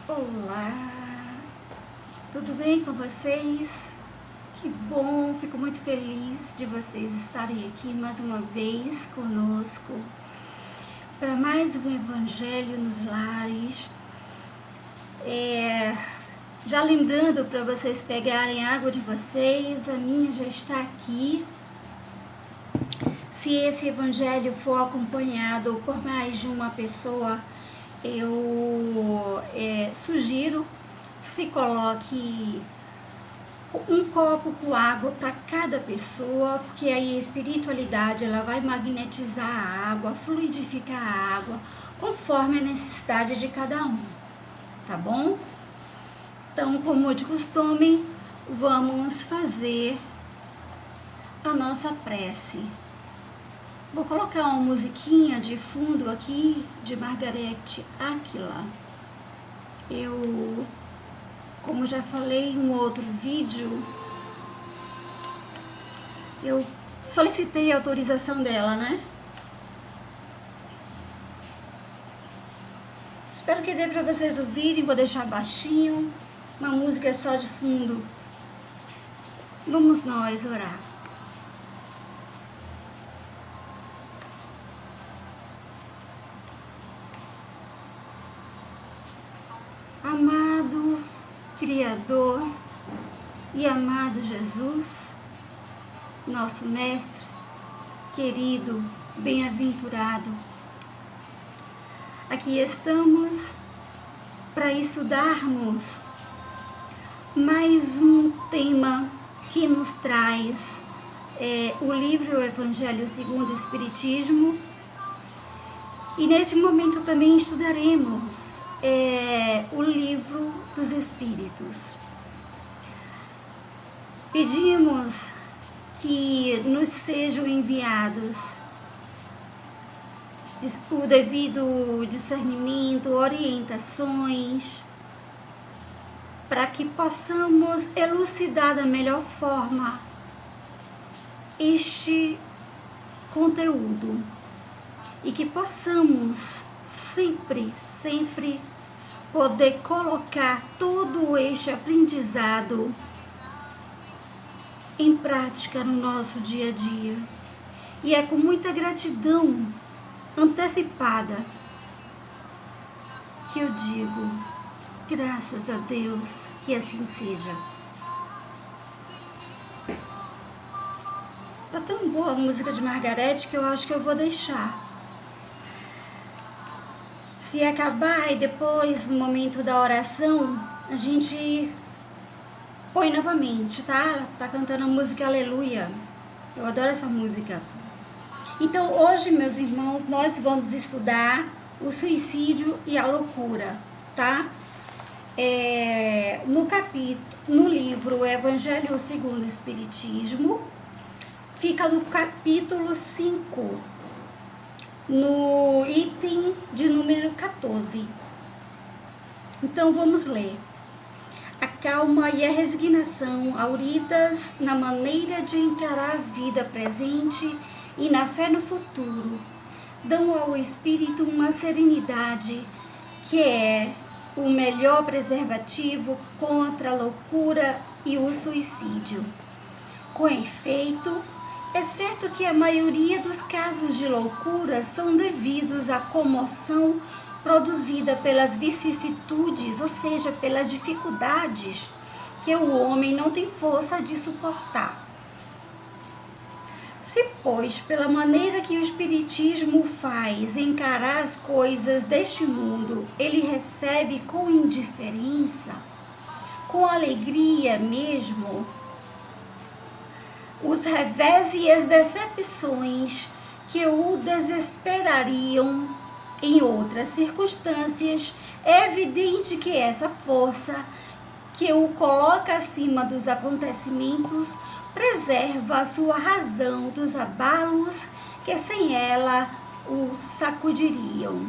Olá, tudo bem com vocês? Que bom, fico muito feliz de vocês estarem aqui mais uma vez conosco para mais um Evangelho nos Lares. Já lembrando para vocês pegarem a água de vocês, a minha já está aqui. Se esse Evangelho for acompanhado por mais de uma pessoa, eu sugiro que se coloque um copo com água para cada pessoa, porque aí a espiritualidade ela vai magnetizar a água, fluidificar a água, conforme a necessidade de cada um, tá bom? Então, como de costume, vamos fazer a nossa prece. Vou colocar uma musiquinha de fundo aqui de Margarete Aquila. Como já falei em um outro vídeo, eu solicitei a autorização dela, né? Espero que dê para vocês ouvirem, vou deixar baixinho, uma música só de fundo. Vamos nós orar. Amado Criador e amado Jesus, nosso Mestre, querido, bem-aventurado, aqui estamos para estudarmos mais um tema que nos traz o livro Evangelho segundo o Espiritismo, e neste momento também estudaremos o livro dos Espíritos. Pedimos que nos sejam enviados o devido discernimento, orientações, para que possamos elucidar da melhor forma este conteúdo e que possamos sempre poder colocar todo este aprendizado em prática no nosso dia a dia. E é com muita gratidão antecipada que eu digo, graças a Deus, que assim seja. Tá tão boa a música de Margarete que eu acho que eu vou deixar. Se acabar e depois, no momento da oração, a gente põe novamente, tá? Tá cantando a música Aleluia. Eu adoro essa música. Então, hoje, meus irmãos, nós vamos estudar o suicídio e a loucura, tá? No livro Evangelho segundo o Espiritismo, fica no capítulo 5. No item de número 14. Então vamos ler. A calma e a resignação auridas na maneira de encarar a vida presente e na fé no futuro dão ao espírito uma serenidade que é o melhor preservativo contra a loucura e o suicídio. Com efeito, é certo que a maioria dos casos de loucura são devidos à comoção produzida pelas vicissitudes, ou seja, pelas dificuldades que o homem não tem força de suportar. Se, pois, pela maneira que o Espiritismo faz encarar as coisas deste mundo, ele recebe com indiferença, com alegria mesmo, os revés e as decepções que o desesperariam em outras circunstâncias, é evidente que essa força que o coloca acima dos acontecimentos preserva a sua razão dos abalos que sem ela o sacudiriam.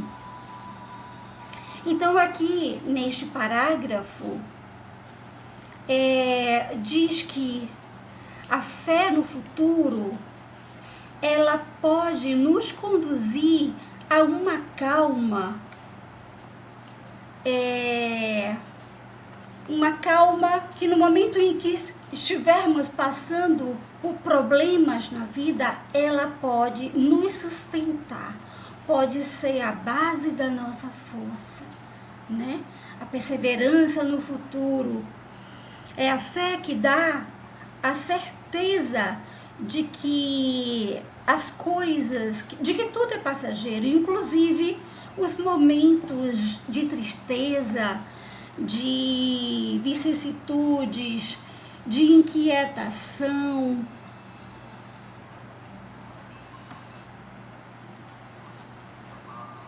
Então aqui neste parágrafo diz que a fé no futuro, ela pode nos conduzir a uma calma uma calma que no momento em que estivermos passando por problemas na vida, ela pode nos sustentar, pode ser a base da nossa força, né? A perseverança no futuro é a fé que dá a certeza de que as coisas, de que tudo é passageiro, inclusive os momentos de tristeza, de vicissitudes, de inquietação.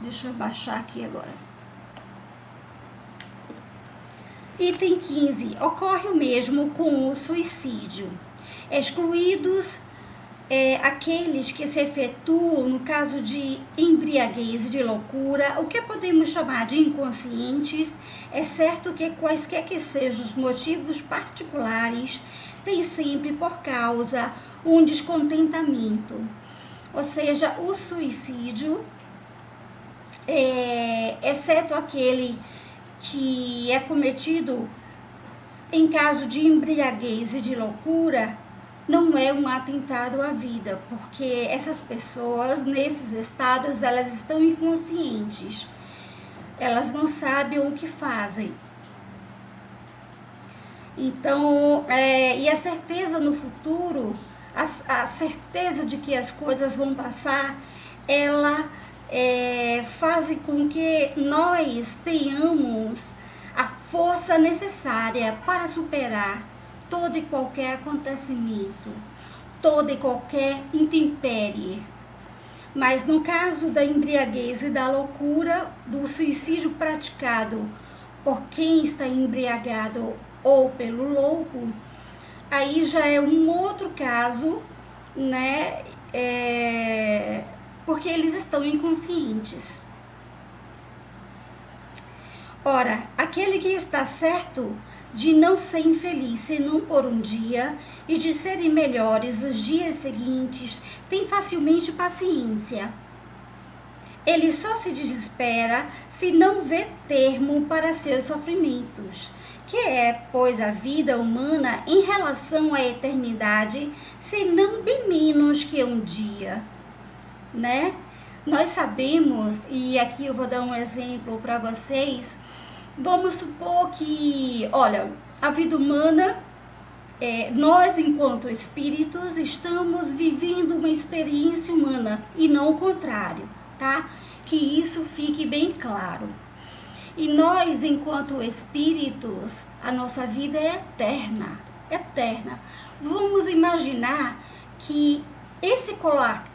Deixa eu baixar aqui agora. Item 15. Ocorre o mesmo com o suicídio. Excluídos aqueles que se efetuam no caso de embriaguez e de loucura, o que podemos chamar de inconscientes, é certo que quaisquer que sejam os motivos particulares, tem sempre por causa um descontentamento. Ou seja, o suicídio, exceto aquele que é cometido em caso de embriaguez e de loucura, não é um atentado à vida, porque essas pessoas, nesses estados, elas estão inconscientes, elas não sabem o que fazem. Então, e a certeza no futuro, a certeza de que as coisas vão passar, ela faz com que nós tenhamos a força necessária para superar todo e qualquer acontecimento, toda e qualquer intempérie. Mas no caso da embriaguez e da loucura, do suicídio praticado por quem está embriagado ou pelo louco, aí já é um outro caso, né? Porque eles estão inconscientes. Ora, aquele que está certo de não ser infeliz senão por um dia, e de serem melhores os dias seguintes, tem facilmente paciência. Ele só se desespera se não vê termo para seus sofrimentos, que é, pois, a vida humana em relação à eternidade, senão bem menos que um dia, né? Nós sabemos, e aqui eu vou dar um exemplo para vocês. Vamos supor que, olha, a vida humana, nós enquanto espíritos estamos vivendo uma experiência humana e não o contrário, tá? Que isso fique bem claro. E nós enquanto espíritos, a nossa vida é eterna, eterna. Vamos imaginar que esse colar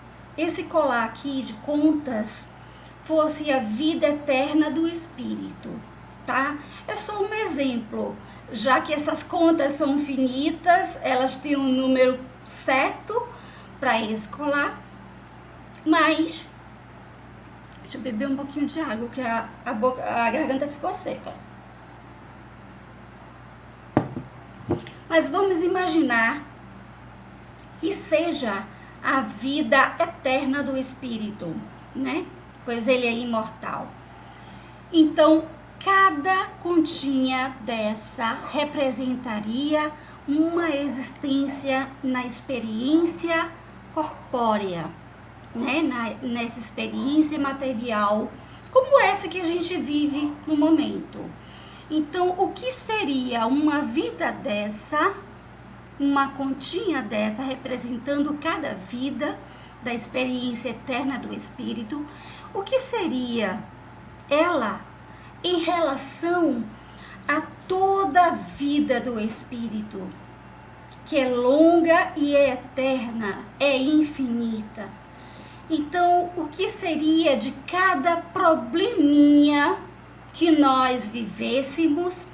aqui de contas fosse a vida eterna do espírito. Tá? É só um exemplo, já que essas contas são finitas, elas têm um número certo para escolar, mas deixa eu beber um pouquinho de água, que a garganta ficou seca. Mas vamos imaginar que seja a vida eterna do espírito, né? Pois ele é imortal. Então, cada continha dessa representaria uma existência na experiência corpórea, né? Nessa experiência material, como essa que a gente vive no momento. Então, o que seria uma vida dessa, uma continha dessa, representando cada vida da experiência eterna do espírito? O que seria ela em relação a toda a vida do espírito, que é longa e é eterna, é infinita? Então, o que seria de cada probleminha que nós vivêssemos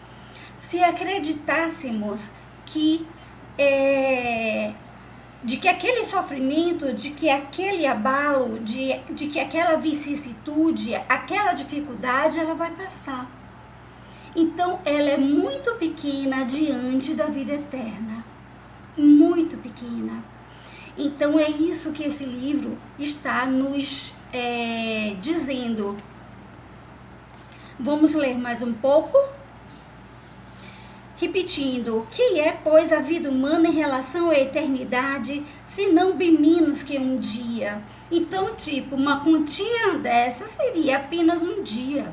se acreditássemos que de que aquele sofrimento, de que aquele abalo, de que aquela vicissitude, aquela dificuldade, ela vai passar. Então, ela é muito pequena diante da vida eterna. Muito pequena. Então, é isso que esse livro está nos dizendo. Vamos ler mais um pouco? Repetindo, que é, pois, a vida humana em relação à eternidade, se não bem menos que um dia? Então, tipo, uma quantia dessa seria apenas um dia.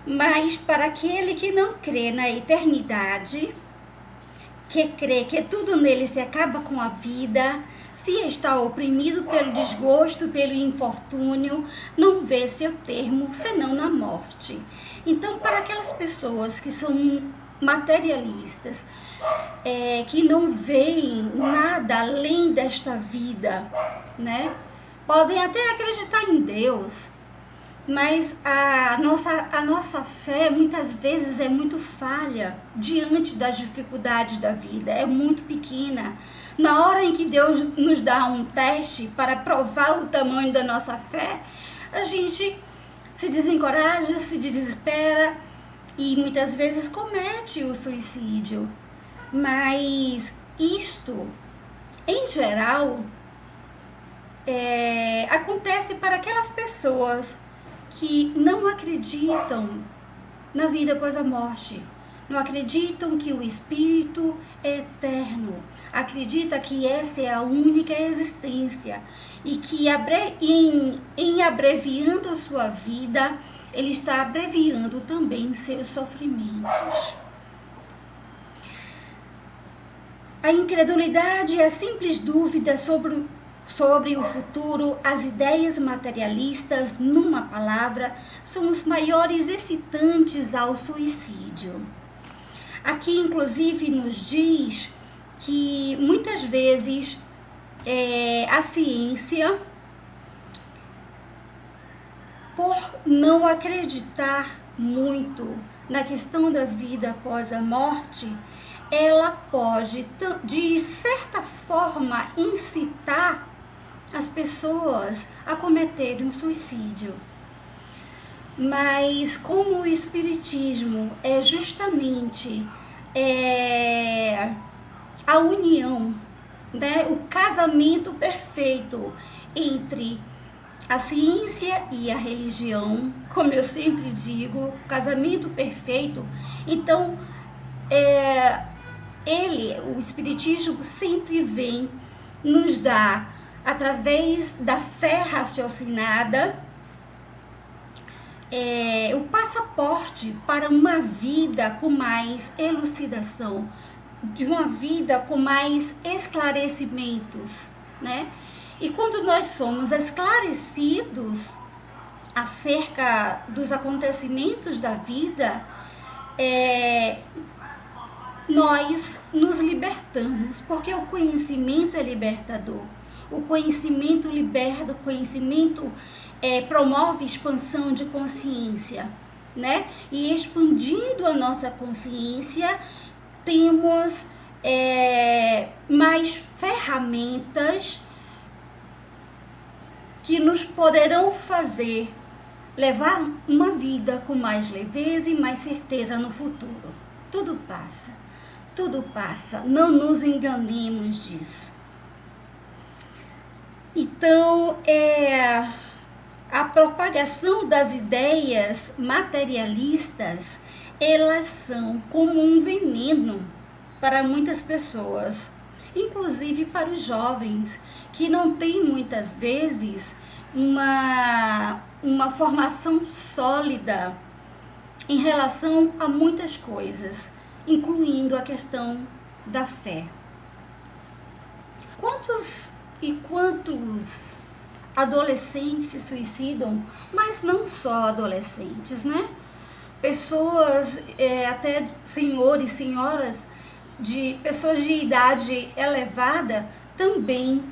Mas para aquele que não crê na eternidade, que crê que tudo nele se acaba com a vida, se está oprimido pelo desgosto, pelo infortúnio, não vê seu termo senão na morte. Então, para aquelas pessoas que são materialistas, que não veem nada além desta vida, né? Podem até acreditar em Deus, mas a nossa fé muitas vezes é muito falha diante das dificuldades da vida, é muito pequena. Na hora em que Deus nos dá um teste para provar o tamanho da nossa fé, a gente se desencoraja, se desespera e muitas vezes comete o suicídio. Mas isto, em geral, acontece para aquelas pessoas que não acreditam na vida após a morte, não acreditam que o espírito é eterno, acredita que essa é a única existência e que em abreviando a sua vida, ele está abreviando também seus sofrimentos. A incredulidade e a simples dúvida sobre o futuro, as ideias materialistas, numa palavra, são os maiores excitantes ao suicídio. Aqui, inclusive, nos diz que muitas vezes a ciência, por não acreditar muito na questão da vida após a morte, ela pode, de certa forma, incitar as pessoas a cometerem um suicídio. Mas como o espiritismo é justamente a união, né, o casamento perfeito entre a ciência e a religião, como eu sempre digo, casamento perfeito, então o espiritismo sempre vem nos dar, através da fé raciocinada, o passaporte para uma vida com mais elucidação, de uma vida com mais esclarecimentos, né? E quando nós somos esclarecidos acerca dos acontecimentos da vida, nós nos libertamos, porque o conhecimento é libertador. O conhecimento liberta, o conhecimento promove expansão de consciência, né? E expandindo a nossa consciência, temos mais ferramentas que nos poderão fazer levar uma vida com mais leveza e mais certeza no futuro. Tudo passa, não nos enganemos disso. Então, a propagação das ideias materialistas, elas são como um veneno para muitas pessoas, inclusive para os jovens, que não têm muitas vezes uma formação sólida em relação a muitas coisas, incluindo a questão da fé. Quantos adolescentes se suicidam, mas não só adolescentes, né? Pessoas, até senhores, senhoras, pessoas de idade elevada, também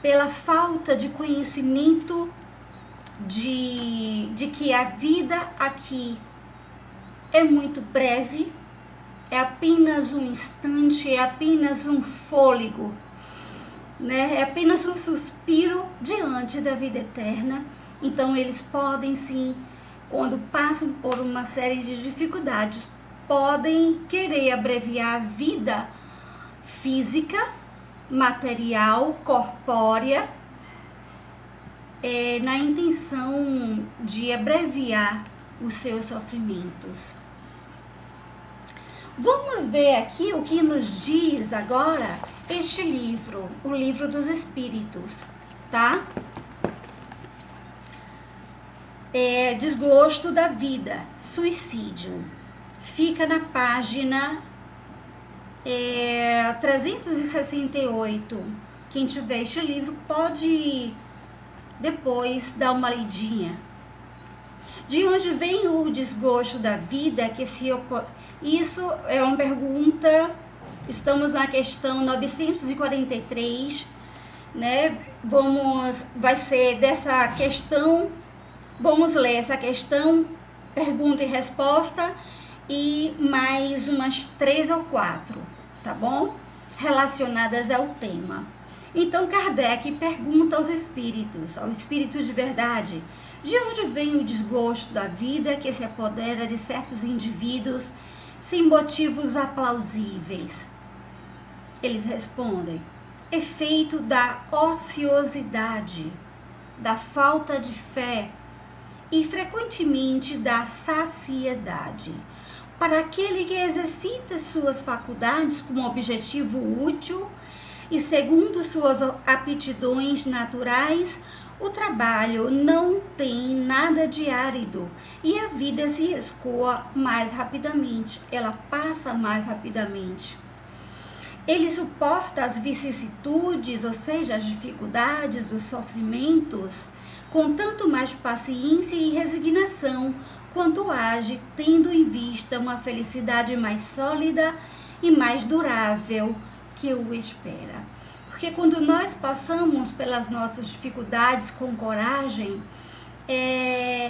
pela falta de conhecimento de que a vida aqui é muito breve, é apenas um instante, é apenas um fôlego, né? É apenas um suspiro diante da vida eterna. Então eles podem sim, quando passam por uma série de dificuldades, podem querer abreviar a vida física, material, corpórea, na intenção de abreviar os seus sofrimentos. Vamos ver aqui o que nos diz agora este livro, o Livro dos Espíritos, tá? Desgosto da vida, suicídio. Fica na página 368. Quem tiver este livro pode depois dar uma lidinha. De onde vem o desgosto da vida que se opõe? Isso é uma pergunta, estamos na questão 943, né? Vai ser dessa questão, vamos ler essa questão, pergunta e resposta, e mais umas 3 ou 4, tá bom? Relacionadas ao tema. Então Kardec pergunta aos espíritos, ao espírito de verdade, de onde vem o desgosto da vida que se apodera de certos indivíduos sem motivos aplausíveis? Eles respondem: efeito da ociosidade, da falta de fé e frequentemente da saciedade. Para aquele que exercita suas faculdades com um objetivo útil e segundo suas aptidões naturais, o trabalho não tem nada de árido e a vida se escoa mais rapidamente, ela passa mais rapidamente. Ele suporta as vicissitudes, ou seja, as dificuldades, os sofrimentos, com tanto mais paciência e resignação, quanto age tendo em vista uma felicidade mais sólida e mais durável que o espera. Porque quando nós passamos pelas nossas dificuldades com coragem,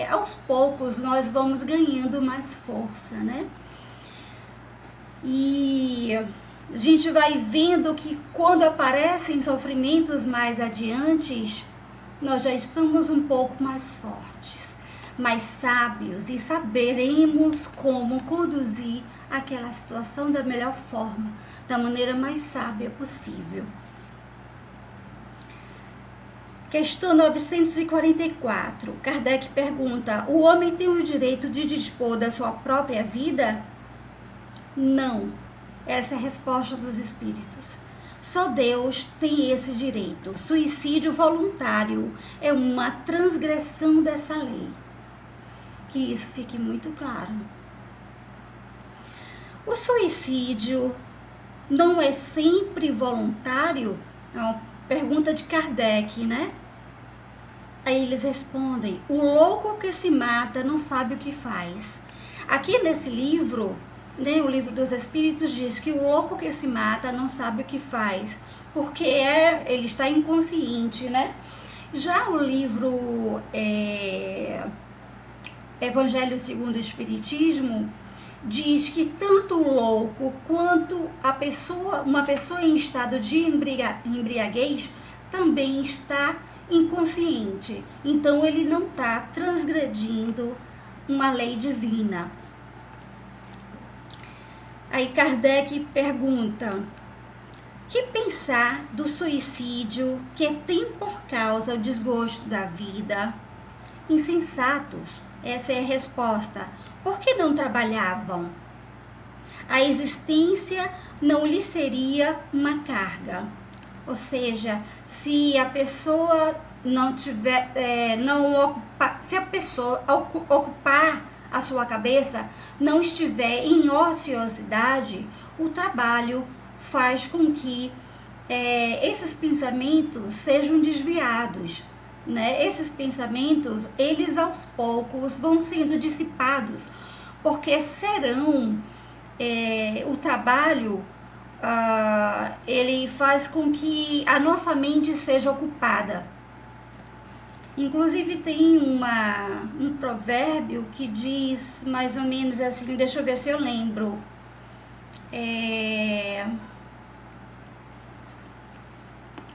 aos poucos nós vamos ganhando mais força, né? E a gente vai vendo que quando aparecem sofrimentos mais adiante, nós já estamos um pouco mais fortes, mais sábios e saberemos como conduzir aquela situação da melhor forma, da maneira mais sábia possível. Questão 944. Kardec pergunta: o homem tem o direito de dispor da sua própria vida? Não. Essa é a resposta dos espíritos. Só Deus tem esse direito. Suicídio voluntário é uma transgressão dessa lei. Que isso fique muito claro. O suicídio não é sempre voluntário? É uma pergunta de Kardec, né? Aí eles respondem: o louco que se mata não sabe o que faz. Aqui nesse livro, né, o Livro dos Espíritos diz que o louco que se mata não sabe o que faz, porque ele está inconsciente, né? Já o livro Evangelho segundo o Espiritismo diz que tanto o louco quanto uma pessoa em estado de embriaguez também está inconsciente. Então ele não está transgredindo uma lei divina. Aí Kardec pergunta: que pensar do suicídio que tem por causa o desgosto da vida? Insensatos. Essa é a resposta. Por que não trabalhavam? A existência não lhe seria uma carga. Ou seja, se a pessoa não tiver, se a pessoa ocupar a sua cabeça, não estiver em ociosidade, o trabalho faz com que esses pensamentos sejam desviados, né? Esses pensamentos, eles aos poucos vão sendo dissipados, porque serão, o trabalho, ele faz com que a nossa mente seja ocupada. Inclusive tem um provérbio que diz mais ou menos assim, deixa eu ver se eu lembro.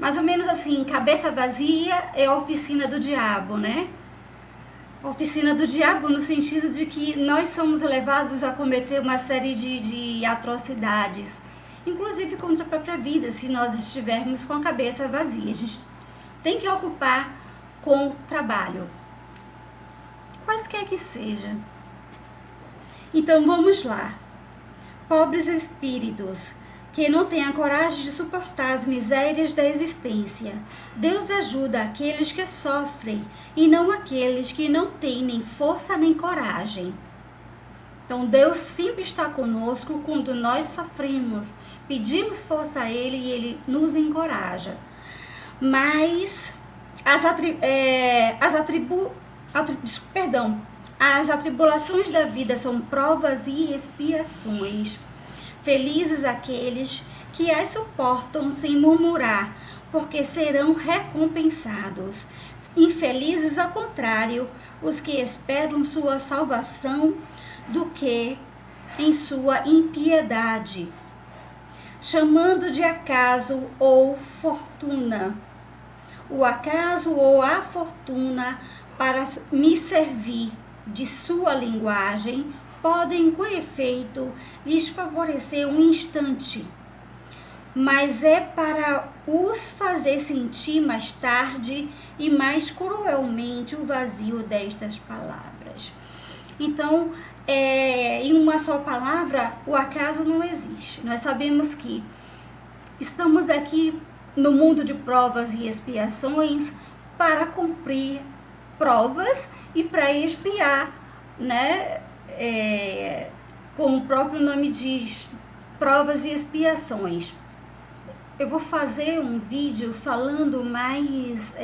Mais ou menos assim: cabeça vazia é a oficina do diabo, né? Oficina do diabo no sentido de que nós somos levados a cometer uma série de atrocidades, inclusive contra a própria vida, se nós estivermos com a cabeça vazia. A gente tem que ocupar com o trabalho, quaisquer que seja. Então vamos lá. pobres espíritos, que não têm a coragem de suportar as misérias da existência. Deus ajuda aqueles que sofrem e não aqueles que não têm nem força nem coragem. Então Deus sempre está conosco quando nós sofremos, pedimos força a Ele e Ele nos encoraja. Mas as atribulações da vida são provas e expiações. Felizes aqueles que as suportam sem murmurar, porque serão recompensados. Infelizes, ao contrário, os que esperam sua salvação do que em sua impiedade, chamando de acaso ou fortuna, o acaso ou a fortuna para me servir de sua linguagem, podem com efeito lhes favorecer um instante, mas é para os fazer sentir mais tarde e mais cruelmente o vazio destas palavras. Então, em uma só palavra, o acaso não existe. Nós sabemos que estamos aqui no mundo de provas e expiações para cumprir provas e para expiar, né? Como o próprio nome diz, provas e expiações. Eu vou fazer um vídeo falando mais,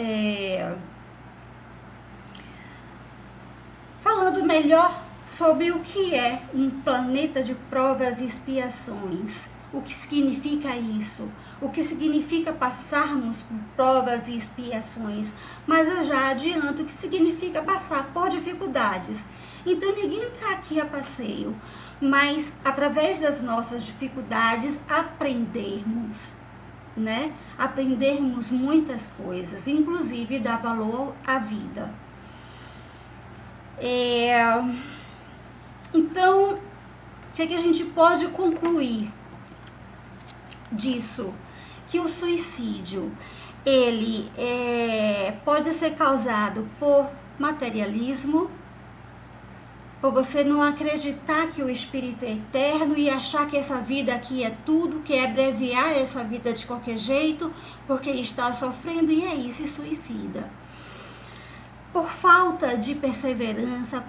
falando melhor sobre o que é um planeta de provas e expiações. O que significa isso? O que significa passarmos por provas e expiações? Mas eu já adianto o que significa passar por dificuldades. Então ninguém está aqui a passeio, mas através das nossas dificuldades aprendermos, né? Aprendermos muitas coisas, inclusive dar valor à vida. Então, o que a gente pode concluir disso? Que o suicídio, ele pode ser causado por materialismo, por você não acreditar que o espírito é eterno e achar que essa vida aqui é tudo, que é abreviar essa vida de qualquer jeito, porque está sofrendo e aí se suicida. Por falta de perseverança,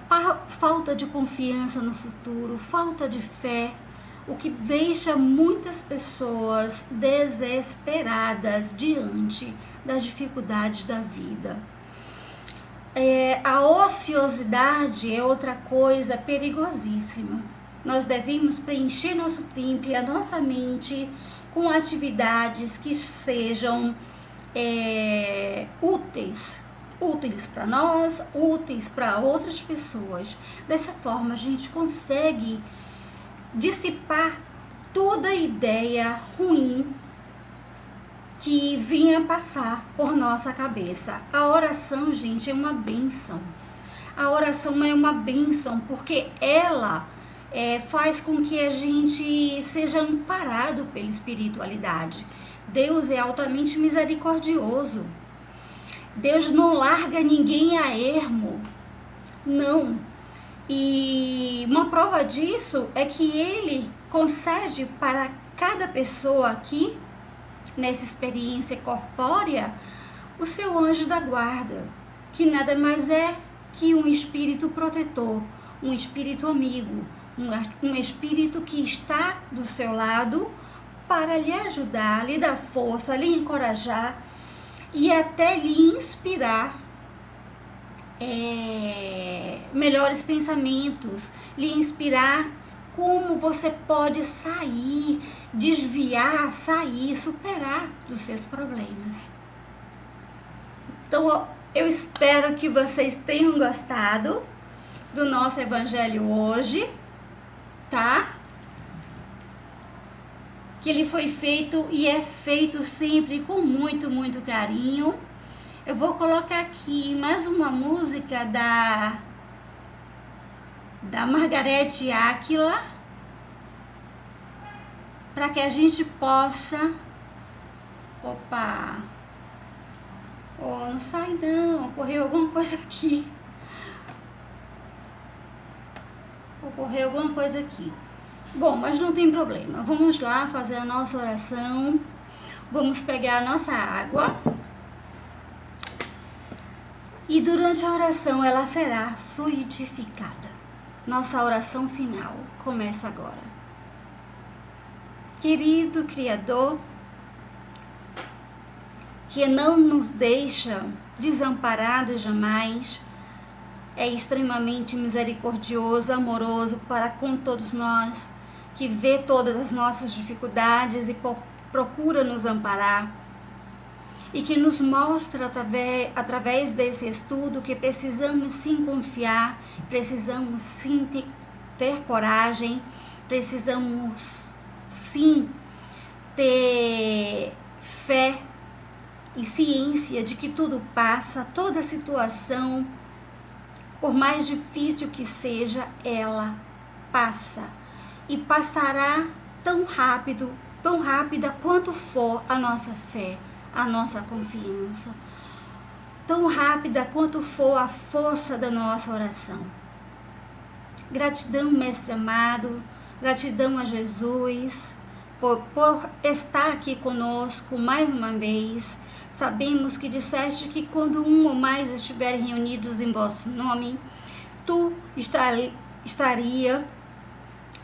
falta de confiança no futuro, falta de fé, o que deixa muitas pessoas desesperadas diante das dificuldades da vida. A ociosidade é outra coisa perigosíssima. Nós devemos preencher nosso tempo e a nossa mente com atividades que sejam úteis para nós, úteis para outras pessoas. Dessa forma a gente consegue dissipar toda ideia ruim que vinha passar por nossa cabeça. A oração, gente, é uma bênção. A oração é uma bênção porque ela faz com que a gente seja amparado pela espiritualidade. Deus é altamente misericordioso. Deus não larga ninguém a ermo. Não. E uma prova disso é que Ele concede para cada pessoa aqui, nessa experiência corpórea, o seu anjo da guarda, que nada mais é que um espírito protetor, um espírito amigo, um espírito que está do seu lado para lhe ajudar, lhe dar força, lhe encorajar e até lhe inspirar melhores pensamentos, lhe inspirar como você pode sair, desviar, superar dos seus problemas. Então, eu espero que vocês tenham gostado do nosso evangelho hoje, tá? Que ele foi feito e é feito sempre com muito, muito carinho. Eu vou colocar aqui mais uma música da Margareth Áquila, para que a gente possa... Opa! Oh, não sai não, ocorreu alguma coisa aqui. Bom, mas não tem problema. Vamos lá fazer a nossa oração. Vamos pegar a nossa água. E durante a oração ela será fluidificada. Nossa oração final começa agora. Querido Criador, que não nos deixa desamparados jamais, é extremamente misericordioso, amoroso para com todos nós, que vê todas as nossas dificuldades e procura nos amparar, e que nos mostra através desse estudo que precisamos sim confiar, precisamos sim ter coragem, precisamos sim ter fé e ciência de que tudo passa, toda situação, por mais difícil que seja, ela passa e passará tão rápida quanto for a nossa fé, a nossa confiança, tão rápida quanto for a força da nossa oração. Gratidão, Mestre amado, gratidão a Jesus por estar aqui conosco mais uma vez. Sabemos que disseste que quando um ou mais estiverem reunidos em vosso nome, tu estaria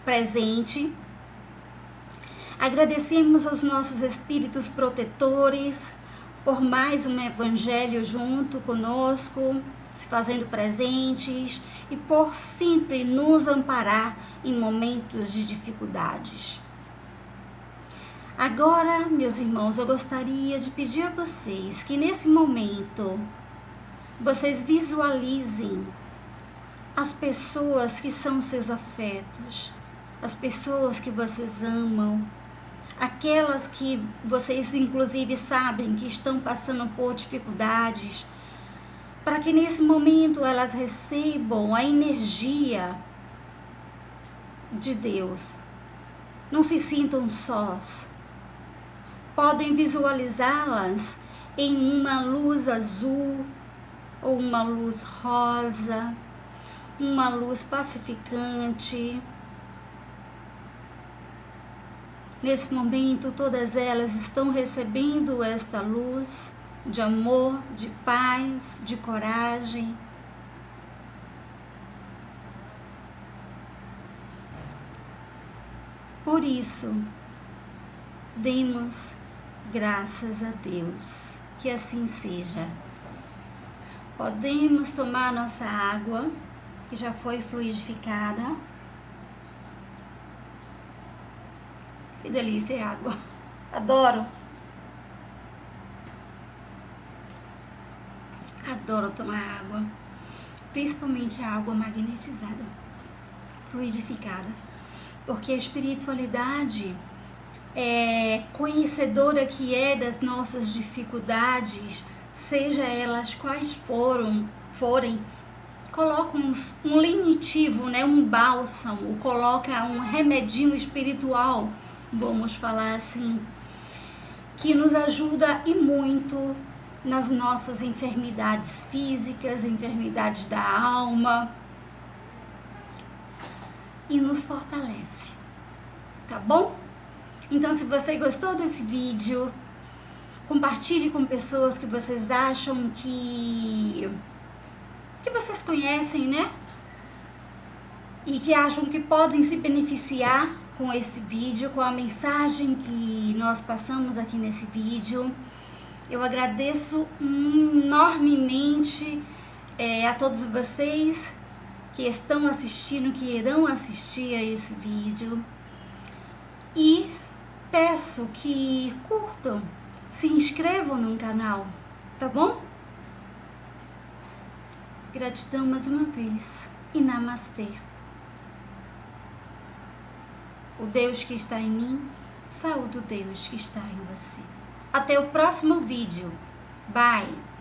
presente. Agradecemos aos nossos espíritos protetores por mais um evangelho junto conosco, se fazendo presentes e por sempre nos amparar em momentos de dificuldades. Agora, meus irmãos, eu gostaria de pedir a vocês que nesse momento vocês visualizem as pessoas que são seus afetos, as pessoas que vocês amam, aquelas que vocês inclusive sabem que estão passando por dificuldades, para que nesse momento elas recebam a energia de Deus. Não se sintam sós. Podem visualizá-las em uma luz azul ou uma luz rosa, uma luz pacificante. Nesse momento, todas elas estão recebendo esta luz de amor, de paz, de coragem. Por isso, demos graças a Deus, que assim seja. Podemos tomar nossa água, que já foi fluidificada. Que delícia é água, adoro. Adoro tomar água, principalmente a água magnetizada, fluidificada, porque a espiritualidade conhecedora que é das nossas dificuldades, seja elas quais forem, coloca um lenitivo, né, um bálsamo, coloca um remedinho espiritual, vamos falar assim, que nos ajuda e muito nas nossas enfermidades físicas, enfermidades da alma, e nos fortalece, tá bom? Então, se você gostou desse vídeo, compartilhe com pessoas que vocês acham que vocês conhecem, né? E que acham que podem se beneficiar com esse vídeo, com a mensagem que nós passamos aqui nesse vídeo. Eu agradeço enormemente a todos vocês que estão assistindo, que irão assistir a esse vídeo. E peço que curtam, se inscrevam no canal, tá bom? Gratidão mais uma vez e namastê. O Deus que está em mim, saúde o Deus que está em você. Até o próximo vídeo. Bye!